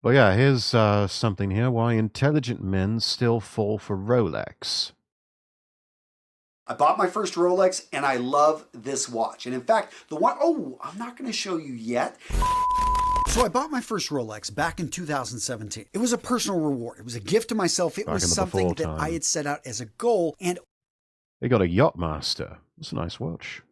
But yeah, here's something here why intelligent men still fall for Rolex. I bought my first Rolex and I love this watch. And in fact, the one, oh, I'm not going to show you yet. So I bought my first Rolex back in 2017. It was a personal reward. It was a gift to myself. It Back was in the something before that I time. had set out as a goal. And They got a Yachtmaster. That's a nice watch.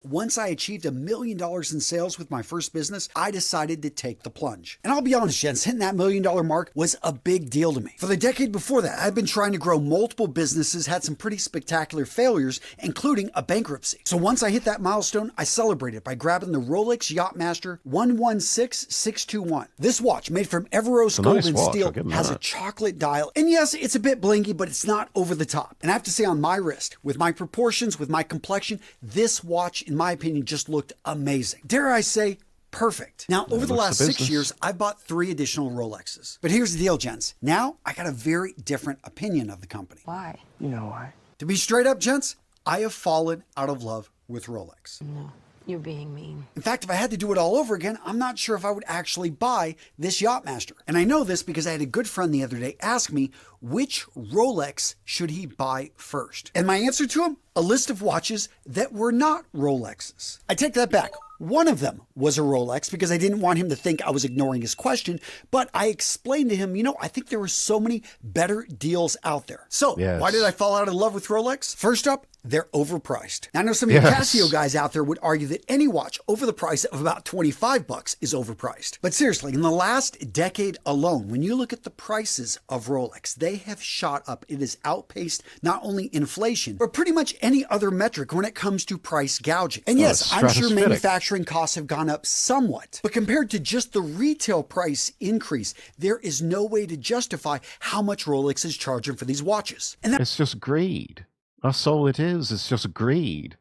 once I achieved $1 million in sales with my first business, I decided to take the plunge. And I'll be honest, gents, hitting that $1 million mark was a big deal to me. For the decade before that, I'd been trying to grow multiple businesses, had some pretty spectacular failures, including a bankruptcy. So once I hit that milestone, I celebrated by grabbing the Rolex Yachtmaster 116621. This watch, made from Everose gold nice and watch, steel, I'll give 'em has a that. chocolate dial. And yes, it's a bit blingy, but it's not over the top. And I have to say, on my wrist, with my proportions, with my complexion, this watch, in my opinion, just looked amazing. Dare I say, perfect. Now, over the last 6 years, I've bought 3 additional Rolexes. But here's the deal, gents. Now, I got a very different opinion of the company. Why? You know why. To be straight up, gents, I have fallen out of love with Rolex. No, you're being mean. In fact, if I had to do it all over again, I'm not sure if I would actually buy this Yachtmaster. And I know this because I had a good friend the other day ask me, which Rolex should he buy first? And my answer to him, a list of watches that were not Rolexes. I take that back. One of them was a Rolex because I didn't want him to think I was ignoring his question, but I explained to him, I think there were so many better deals out there. So why did I fall out of love with Rolex? First up, they're overpriced. Now, I know some of you Casio guys out there would argue that any watch over the price of about $25 is overpriced. But seriously, in the last decade alone, when you look at the prices of Rolex, they have shot up. It has outpaced not only inflation, but pretty much any other metric when it comes to price gouging. And yes, I'm sure manufacturing costs have gone up somewhat, but compared to just the retail price increase, there is no way to justify how much Rolex is charging for these watches. And it's just greed. That's all it is. It's just greed.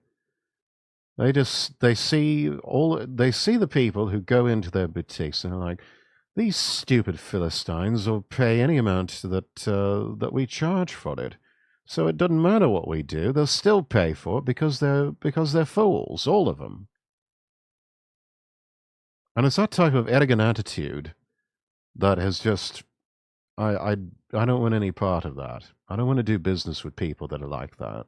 They see the people who go into their boutiques and are like, these stupid Philistines will pay any amount that we charge for it. So it doesn't matter what we do; they'll still pay for it because they're fools, all of them. And it's that type of arrogant attitude that has just I don't want any part of that. I don't want to do business with people that are like that.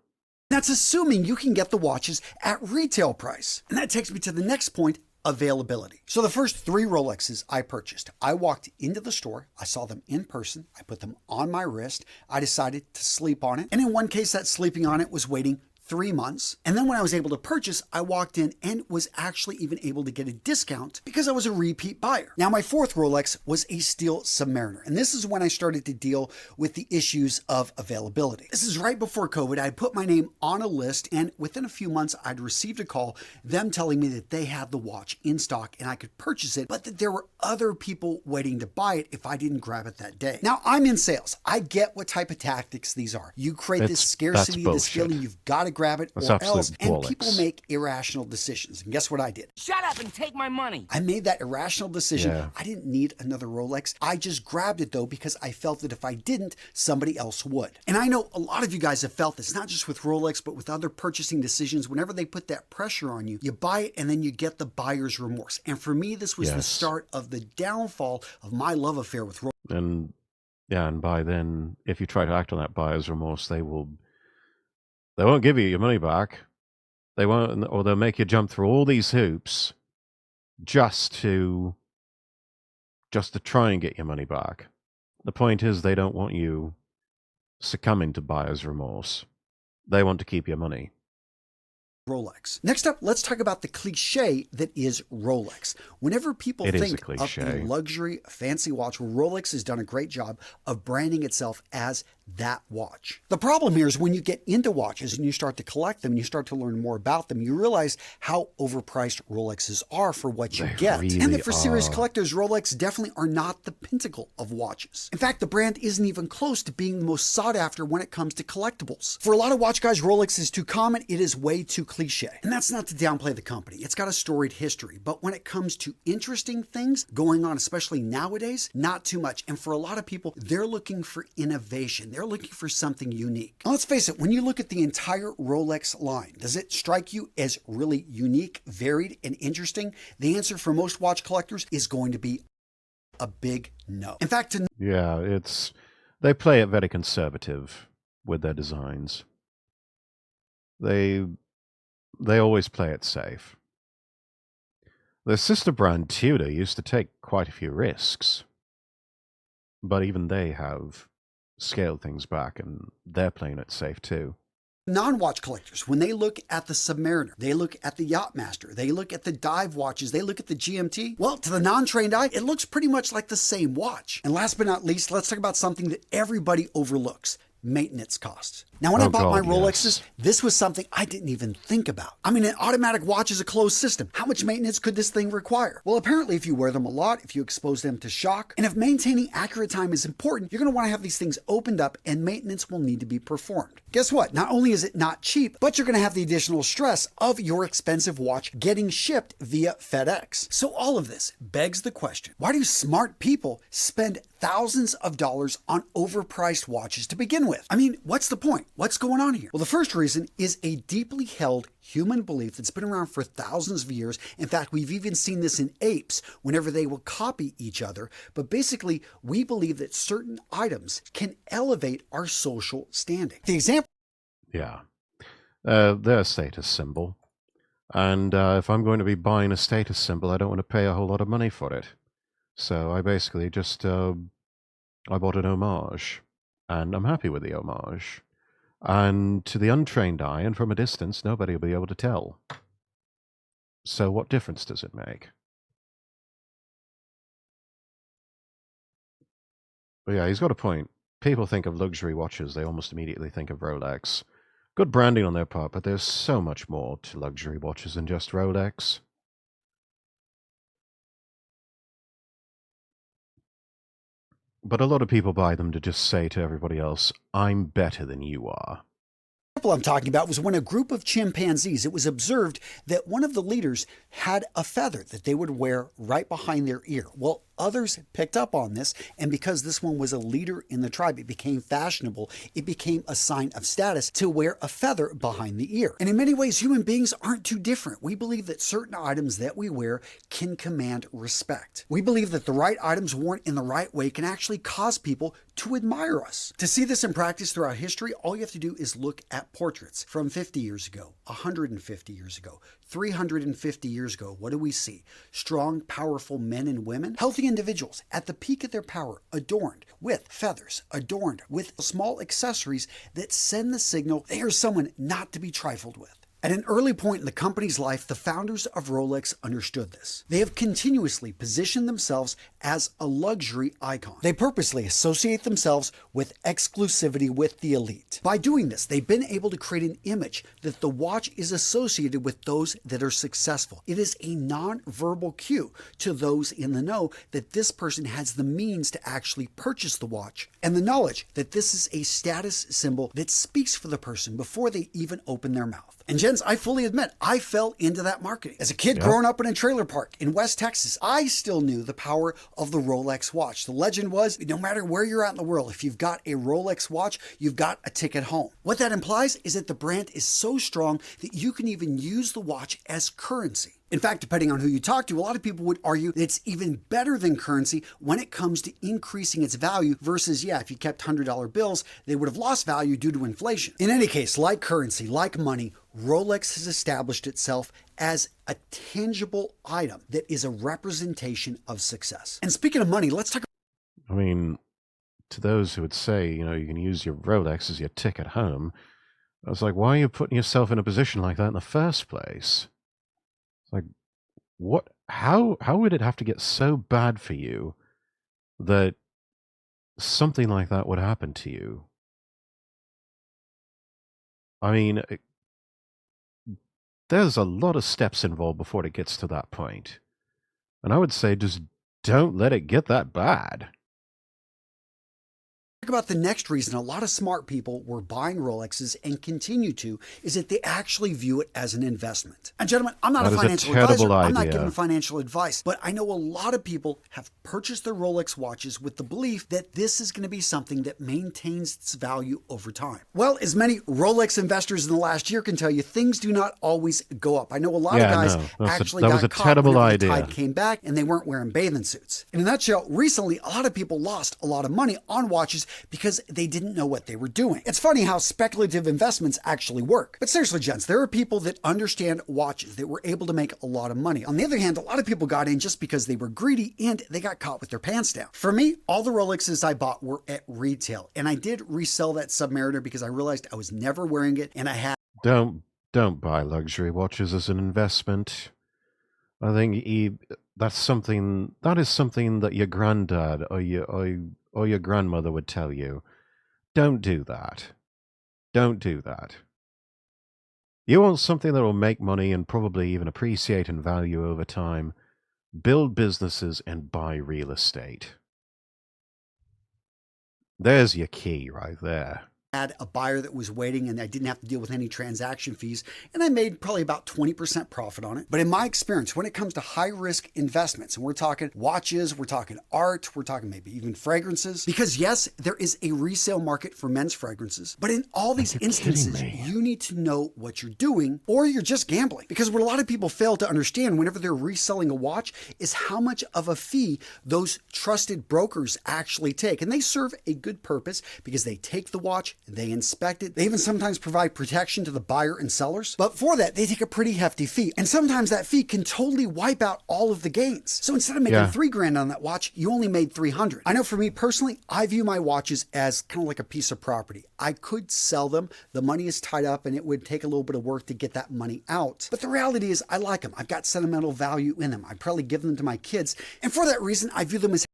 That's assuming you can get the watches at retail price. And that takes me to the next point, availability. So the first 3 Rolexes I purchased, I walked into the store, I saw them in person, I put them on my wrist, I decided to sleep on it. And in one case, that sleeping on it was waiting 3 months. And then when I was able to purchase, I walked in and was actually even able to get a discount because I was a repeat buyer. Now, my 4th Rolex was a steel Submariner. And this is when I started to deal with the issues of availability. This is right before COVID. I put my name on a list, and within a few months, I'd received a call, them telling me that they had the watch in stock and I could purchase it, but that there were other people waiting to buy it if I didn't grab it that day. Now, I'm in sales. I get what type of tactics these are. You create this scarcity, this feeling you've got to grab it or else, and people make irrational decisions. And guess what I did? Shut up and take my money. I made that irrational decision. I didn't need another Rolex. I just grabbed it though because I felt that if I didn't, somebody else would. And I know a lot of you guys have felt this, not just with Rolex, but with other purchasing decisions. Whenever they put that pressure on you, you buy it and then you get the buyer's remorse. And for me, this was the start of the downfall of my love affair with Rolex. And by then, if you try to act on that buyer's remorse, they won't give you your money back. They won't, or they'll make you jump through all these hoops just to try and get your money back. The point is, they don't want you succumbing to buyer's remorse. They want to keep your money. Rolex. Next up, let's talk about the cliche that is Rolex. Whenever people think of a luxury, fancy watch, Rolex has done a great job of branding itself as that watch. The problem here is when you get into watches and you start to collect them and you start to learn more about them, you realize how overpriced Rolexes are for what you get. Really and that for serious collectors, Rolex definitely are not the pinnacle of watches. In fact, the brand isn't even close to being the most sought after when it comes to collectibles. For a lot of watch guys, Rolex is too common. It is way too cliche. And that's not to downplay the company. It's got a storied history. But when it comes to interesting things going on, especially nowadays, not too much. And for a lot of people, they're looking for innovation. They're looking for something unique. Now, let's face it, when you look at the entire Rolex line, does it strike you as really unique, varied, and interesting? The answer for most watch collectors is going to be a big no. In fact, to Yeah, they play it very conservative with their designs. They always play it safe. Their sister brand Tudor used to take quite a few risks, but even they have scaled things back, and they're playing it safe too. non-watch collectors, when they look at the Submariner, they look at the Yachtmaster, they look at the dive watches, they look at the GMT, well, to the non-trained eye, it looks pretty much like the same watch. And last but not least, let's talk about something that everybody overlooks: maintenance costs. Now, when I bought my Rolexes, this was something I didn't even think about. I mean, an automatic watch is a closed system. How much maintenance could this thing require? Well, apparently, if you wear them a lot, if you expose them to shock, and if maintaining accurate time is important, you're going to want to have these things opened up and maintenance will need to be performed. Guess what? Not only is it not cheap, but you're going to have the additional stress of your expensive watch getting shipped via FedEx. So all of this begs the question: why do smart people spend thousands of dollars on overpriced watches to begin with? I mean, what's the point? What's going on here? Well, the first reason is a deeply held human belief that's been around for thousands of years. In fact, we've even seen this in apes whenever they will copy each other. But basically, we believe that certain items can elevate our social standing. The example. Yeah. They're a status symbol. And if I'm going to be buying a status symbol, I don't want to pay a whole lot of money for it. So I basically just, I bought an homage. And I'm happy with the homage. And to the untrained eye, and from a distance, nobody will be able to tell. So what difference does it make? But yeah, he's got a point. People think of luxury watches, they almost immediately think of Rolex. Good branding on their part, but there's so much more to luxury watches than just Rolex. But a lot of people buy them to just say to everybody else, I'm better than you are. The example I'm talking about was when a group of chimpanzees, it was observed that one of the leaders had a feather that they would wear right behind their ear. Well, others picked up on this, and because this one was a leader in the tribe, it became fashionable. It became a sign of status to wear a feather behind the ear. And in many ways, human beings aren't too different. We believe that certain items that we wear can command respect. We believe that the right items worn in the right way can actually cause people to admire us. To see this in practice throughout history, all you have to do is look at portraits from 50 years ago, 150 years ago, 350 years ago. What do we see? Strong, powerful men and women, healthy individuals at the peak of their power, adorned with feathers, adorned with small accessories that send the signal they are someone not to be trifled with. At an early point in the company's life, the founders of Rolex understood this. They have continuously positioned themselves as a luxury icon. They purposely associate themselves with exclusivity with the elite. By doing this, they've been able to create an image that the watch is associated with those that are successful. It is a non-verbal cue to those in the know that this person has the means to actually purchase the watch, and the knowledge that this is a status symbol that speaks for the person before they even open their mouth. And gents, I fully admit, I fell into that marketing. As a kid growing up in a trailer park in West Texas, I still knew the power of the Rolex watch. The legend was, no matter where you're at in the world, if you've got a Rolex watch, you've got a ticket home. What that implies is that the brand is so strong that you can even use the watch as currency. In fact, depending on who you talk to, a lot of people would argue that it's even better than currency when it comes to increasing its value versus, if you kept $100 bills, they would have lost value due to inflation. In any case, like currency, like money, Rolex has established itself as a tangible item that is a representation of success. And speaking of money, let's talk. I mean, to those who would say, you can use your Rolex as your ticket home, I was like, why are you putting yourself in a position like that in the first place? It's like, what? How would it have to get so bad for you that something like that would happen to you? I mean, there's a lot of steps involved before it gets to that point. And I would say just don't let it get that bad. about the next reason a lot of smart people were buying Rolexes and continue to is that they actually view it as an investment. And gentlemen, I'm not That a is a financial advisor. terrible I'm not giving idea. financial advice, but I know a lot of people have purchased their Rolex watches with the belief that this is going to be something that maintains its value over time. Well, as many Rolex investors in the last year can tell you, things do not always go up. I know a lot of Yeah, guys no, actually that was got a caught terrible whenever the idea. tide came back and they weren't wearing bathing suits. In a nutshell, recently a lot of people lost a lot of money on watches because they didn't know what they were doing. It's funny how speculative investments actually work. But seriously, gents, there are people that understand watches that were able to make a lot of money. On the other hand, a lot of people got in just because they were greedy and they got caught with their pants down. For me, all the Rolexes I bought were at retail, and I did resell that Submariner because I realized I was never wearing it and I had Don't buy luxury watches as an investment. I think that is something that your granddad or your grandmother would tell you. Don't do that. Don't do that. You want something that will make money and probably even appreciate in value over time. Build businesses and buy real estate. There's your key right there. a buyer that was waiting and I didn't have to deal with any transaction fees, and I made probably about 20% profit on it. But in my experience, when it comes to high risk investments, and we're talking watches, we're talking art, we're talking maybe even fragrances, because yes, there is a resale market for men's fragrances, but in all these instances, you need to know what you're doing or you're just gambling. Because what a lot of people fail to understand whenever they're reselling a watch is how much of a fee those trusted brokers actually take. And they serve a good purpose because they take the watch, they inspect it. They even sometimes provide protection to the buyer and sellers. But for that, they take a pretty hefty fee. And sometimes that fee can totally wipe out all of the gains. So instead of making $3,000 on that watch, you only made 300. I know for me personally, I view my watches as kind of like a piece of property. I could sell them. The money is tied up and it would take a little bit of work to get that money out. But the reality is I like them. I've got sentimental value in them. I'd probably give them to my kids. And for that reason, I view them as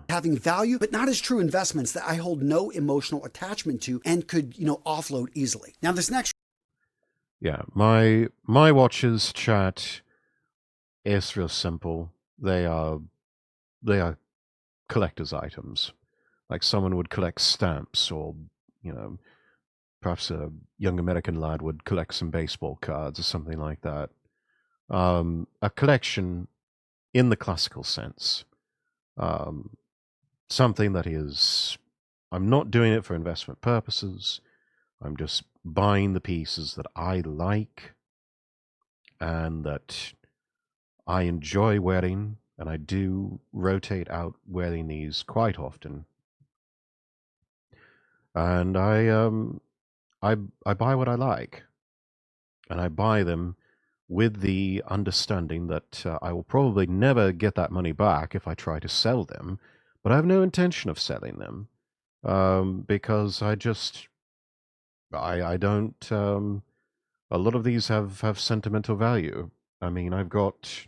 having value, but not as true investments that I hold no emotional attachment to and could, offload easily. Now, this next. My watches, chat, is real simple. They are collector's items. Like someone would collect stamps, or perhaps a young American lad would collect some baseball cards or something like that. A collection in the classical sense. Something that is, I'm not doing it for investment purposes. I'm just buying the pieces that I like and that I enjoy wearing, and I do rotate out wearing these quite often. And I buy what I like, and I buy them with the understanding that I will probably never get that money back if I try to sell them, but I have no intention of selling them because I don't. A lot of these have sentimental value. I mean, I've got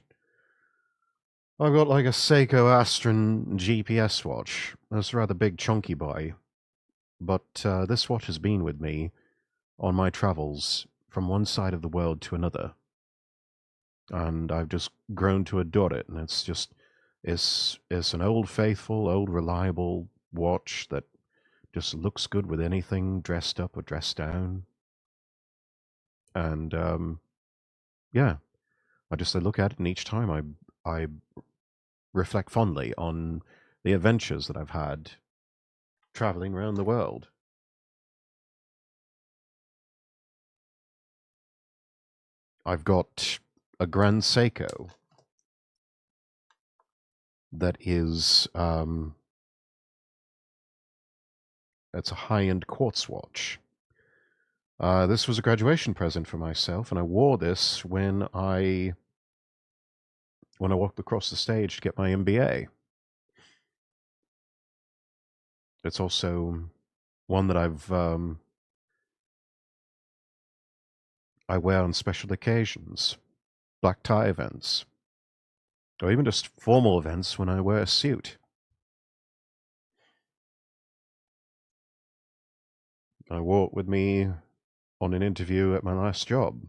like a Seiko Astron GPS watch. That's a rather big, chunky boy, but this watch has been with me on my travels from one side of the world to another, and I've just grown to adore it. And it's an old faithful, old reliable watch that just looks good with anything dressed up or dressed down. And I look at it, and each time I reflect fondly on the adventures that I've had traveling around the world. I've got a Grand Seiko that is it's a high-end quartz watch. This was a graduation present for myself, and I wore this when I walked across the stage to get my MBA. It's also one that I wear on special occasions, black tie events, or even just formal events when I wear a suit. I wore it with me on an interview at my last job.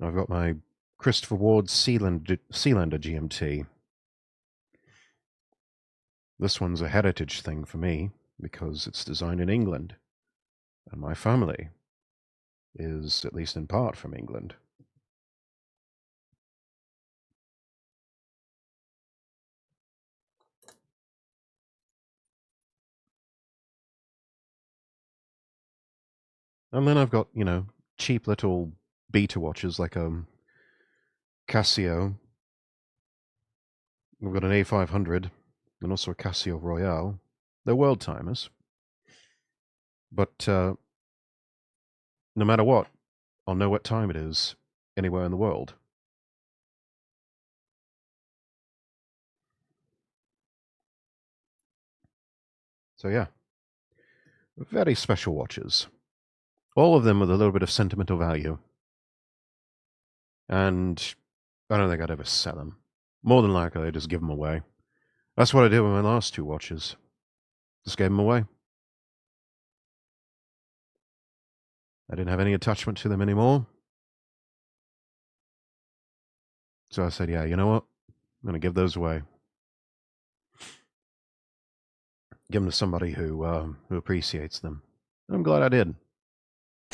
I've got my Christopher Ward Sealander GMT. This one's a heritage thing for me because it's designed in England, and my family is, at least in part, from England. And then I've got, cheap little beta watches like Casio. We've got an A500 and also a Casio Royale. They're world timers. But no matter what, I'll know what time it is anywhere in the world. So yeah, very special watches. All of them with a little bit of sentimental value. And I don't think I'd ever sell them. More than likely, I'd just give them away. That's what I did with my last two watches. Just gave them away. I didn't have any attachment to them anymore. So I said, yeah, you know what? I'm going to give those away. Give them to somebody who appreciates them. I'm glad I did.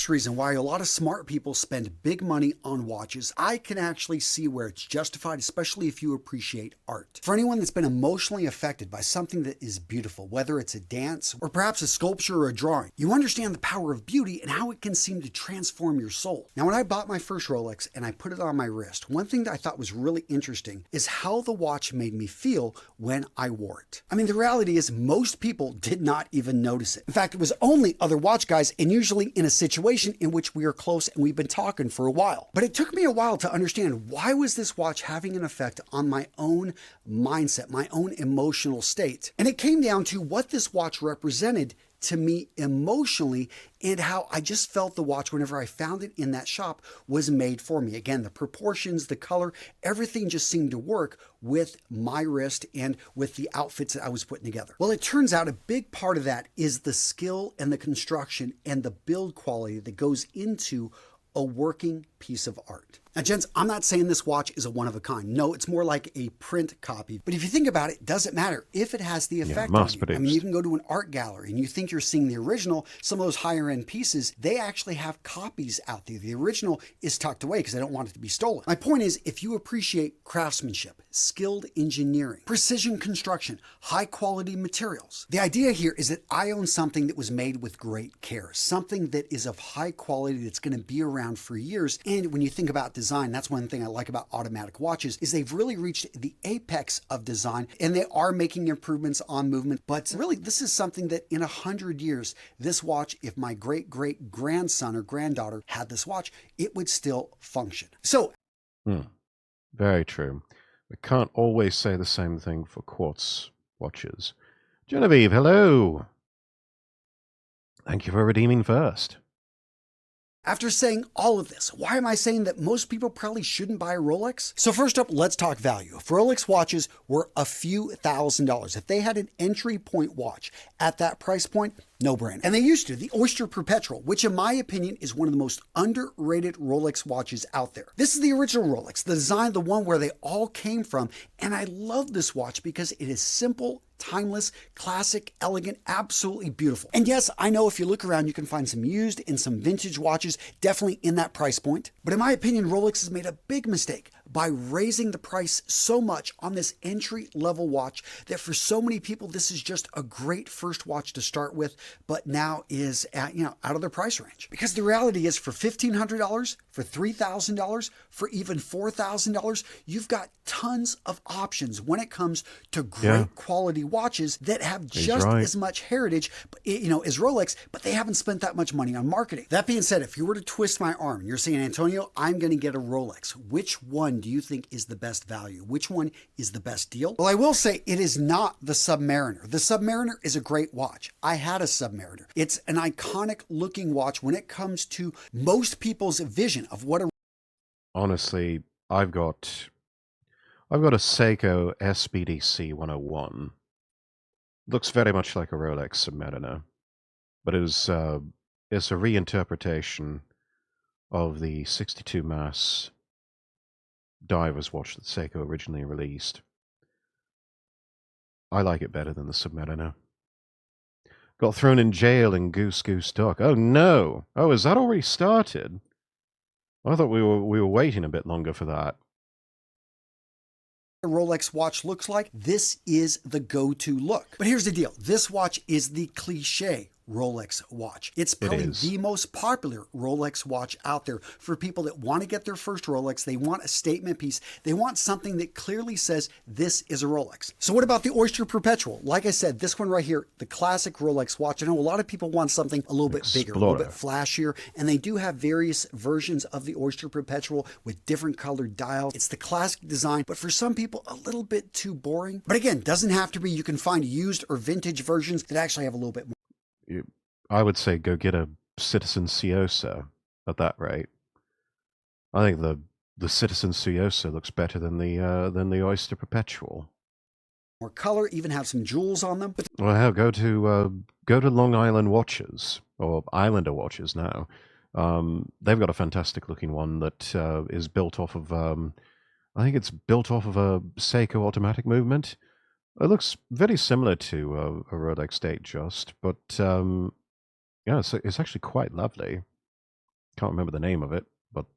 Reason why a lot of smart people spend big money on watches, I can actually see where it's justified, especially if you appreciate art. For anyone that's been emotionally affected by something that is beautiful, whether it's a dance or perhaps a sculpture or a drawing, you understand the power of beauty and how it can seem to transform your soul. Now, when I bought my first Rolex and I put it on my wrist, one thing that I thought was really interesting is how the watch made me feel when I wore it. I mean, the reality is most people did not even notice it. In fact, it was only other watch guys, and usually in a situation in which we are close and we've been talking for a while. But it took me a while to understand, why was this watch having an effect on my own mindset, my own emotional state? And it came down to what this watch represented to me emotionally, and how I just felt the watch whenever I found it in that shop was made for me. Again, the proportions, the color, everything just seemed to work with my wrist and with the outfits that I was putting together. Well, it turns out a big part of that is the skill and the construction and the build quality that goes into a working piece of art. Now, gents, I'm not saying this watch is a one of a kind. No, it's more like a print copy. But if you think about it, doesn't matter if it has the effect on you. I mean, you can go to an art gallery and you think you're seeing the original. Some of those higher end pieces, they actually have copies out there. The original is tucked away because they don't want it to be stolen. My point is, if you appreciate craftsmanship, skilled engineering, precision construction, high quality materials, the idea here is that I own something that was made with great care, something that is of high quality, that's going to be around for years. And when you think about design, that's one thing I like about automatic watches, is they've really reached the apex of design, and they are making improvements on movement. But really, this is something that in 100 years, this watch, if my great great grandson or granddaughter had this watch, it would still function. So very true. We can't always say the same thing for quartz watches. Genevieve, hello. Thank you for redeeming first. After saying all of this, why am I saying that most people probably shouldn't buy a Rolex? So first up, let's talk value. If Rolex watches were a few $1,000s, if they had an entry point watch at that price point, no brainer. And they used to, the Oyster Perpetual, which in my opinion is one of the most underrated Rolex watches out there. This is the original Rolex, the design, the one where they all came from. And I love this watch because it is simple, timeless, classic, elegant, absolutely beautiful. And yes, I know if you look around, you can find some used and some vintage watches, definitely in that price point. But in my opinion, Rolex has made a big mistake by raising the price so much on this entry level watch that for so many people, this is just a great first watch to start with, but now is at, out of their price range. Because the reality is, for $1,500, for $3,000, for even $4,000, you've got tons of options when it comes to great quality watches that have just as much heritage, as Rolex, but they haven't spent that much money on marketing. That being said, if you were to twist my arm and you're saying, Antonio, I'm going to get a Rolex, which one do you think is the best value? Which one is the best deal? Well, I will say it is not the Submariner. The Submariner is a great watch. I had a Submariner. It's an iconic looking watch when it comes to most people's vision of what a... Honestly, I've got a Seiko SBDC 101. Looks very much like a Rolex Submariner, but it's a reinterpretation of the 62 mass diver's watch that Seiko originally released. I like it better than the Submariner. Got thrown in jail in Goose Goose Duck. Oh no! Oh, has that already started? I thought we were waiting a bit longer for that. A Rolex watch looks like, this is the go-to look. But here's the deal. This watch is the cliche Rolex watch. It's probably the most popular Rolex watch out there for people that want to get their first Rolex. They want a statement piece. They want something that clearly says this is a Rolex. So what about the Oyster Perpetual? Like I said, this one right here, the classic Rolex watch. I know a lot of people want something a little bit bigger, a little bit flashier, and they do have various versions of the Oyster Perpetual with different colored dials. It's the classic design, but for some people, a little bit too boring. But again, doesn't have to be. You can find used or vintage versions that actually have a little bit more. I would say go get a Citizen Ciosa at that rate. I think the Citizen Ciosa looks better than the Oyster Perpetual. More color, even have some jewels on them. But well, hell, go to Long Island Watches, or Islander Watches now. They've got a fantastic looking one that is built off of, I think it's built off of a Seiko automatic movement. It looks very similar to a Rolex Datejust, but yeah, it's actually quite lovely. Can't remember the name of it, but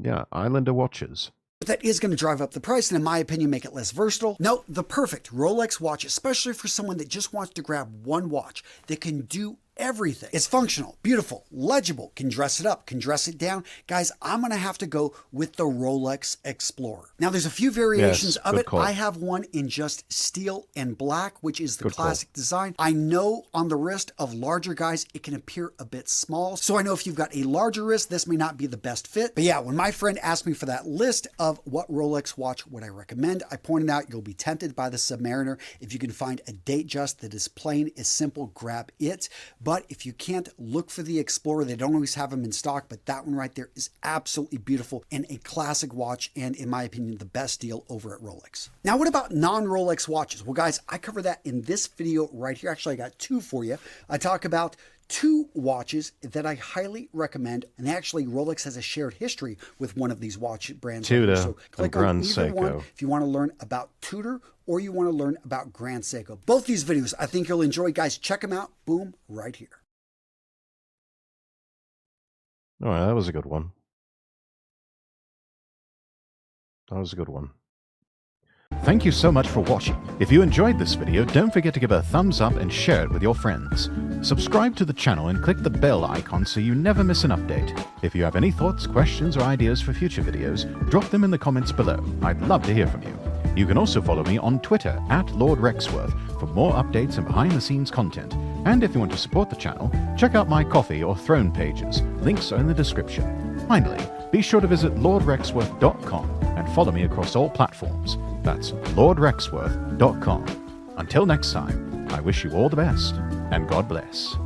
yeah, Islander Watches. But that is going to drive up the price and, in my opinion, make it less versatile. No, the perfect Rolex watch, especially for someone that just wants to grab one watch that can do everything. It's functional, beautiful, legible, can dress it up, can dress it down. Guys, I'm going to have to go with the Rolex Explorer. Now, there's a few variations of it. I have one in just steel and black, which is the classic design. I know on the wrist of larger guys, it can appear a bit small. So I know if you've got a larger wrist, this may not be the best fit. But yeah, when my friend asked me for that list of what Rolex watch would I recommend, I pointed out you'll be tempted by the Submariner. If you can find a Datejust that is plain, is simple, grab it. But if you can't, look for the Explorer. They don't always have them in stock, but that one right there is absolutely beautiful and a classic watch, and in my opinion, the best deal over at Rolex. Now, what about non-Rolex watches? Well, guys, I cover that in this video right here. Actually, I got two for you. I talk about two watches that I highly recommend, and actually Rolex has a shared history with one of these watch brands. Tudor, so click on either one if you want to learn about Tudor or you want to learn about Grand Seiko. Both these videos I think you'll enjoy. Guys, check them out. Boom, right here. All right, that was a good one. That was a good one. Thank you so much for watching. If you enjoyed this video, don't forget to give it a thumbs up and share it with your friends. Subscribe to the channel and click the bell icon so you never miss an update. If you have any thoughts, questions, or ideas for future videos, drop them in the comments below. I'd love to hear from you. You can also follow me on Twitter @LordRexworth for more updates and behind-the-scenes content. And if you want to support the channel, check out my Coffee or Throne pages. Links are in the description. Finally, be sure to visit LordRexworth.com and follow me across all platforms. That's LordRexworth.com. Until next time, I wish you all the best, and God bless.